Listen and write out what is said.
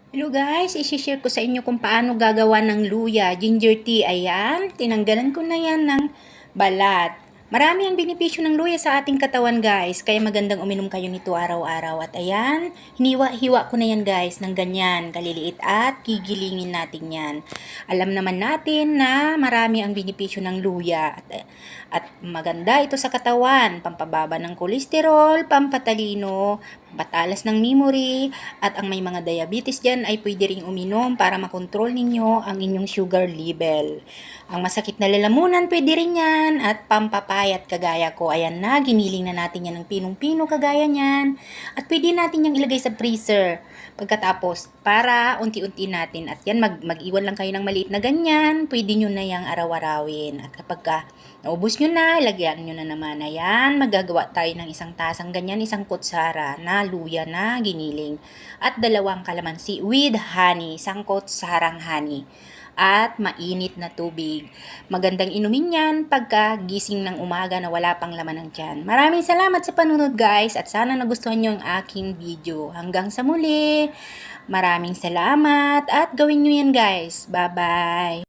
Hello guys, isi-share ko sa inyo kung paano gagawa ng luya, ginger tea. Ayan, tinanggalan ko na yan ng balat. Marami ang benepisyo ng luya sa ating katawan guys, kaya magandang uminom kayo nito araw-araw. At ayan, hiniwa-hiwa ko na yan guys ng ganyan, kaliliit at gigilingin natin yan. Alam naman natin na marami ang benepisyo ng luya. At maganda ito sa katawan, pampababa ng kolesterol, pampatalino, patalas ng memory, at ang may mga diabetes dyan ay pwede ring uminom para makontrol ninyo ang inyong sugar level. Ang masakit na lalamunan, pwede rin yan, at pampapayat kagaya ko. Ayan na, giniling na natin yan ng pinong-pino kagaya niyan. At pwede natin yung ilagay sa freezer. Pagkatapos, para unti-unti natin. At yan, mag-iwan lang kayo ng maliit na ganyan. Pwede nyo na yung araw-arawin. At kapag naubos nyo na, lagyan nyo na naman. Ayan, magagawa tayo ng isang tasang ganyan, isang kutsara na luya na giniling. At 2 kalamansi with honey, isang kutsarang honey. At mainit na tubig. Magandang inumin yan pagka gising ng umaga na wala pang laman ng tiyan. Maraming salamat sa panunod guys at sana nagustuhan nyo ang aking video. Hanggang sa muli, maraming salamat at gawin nyo yan guys. Bye bye!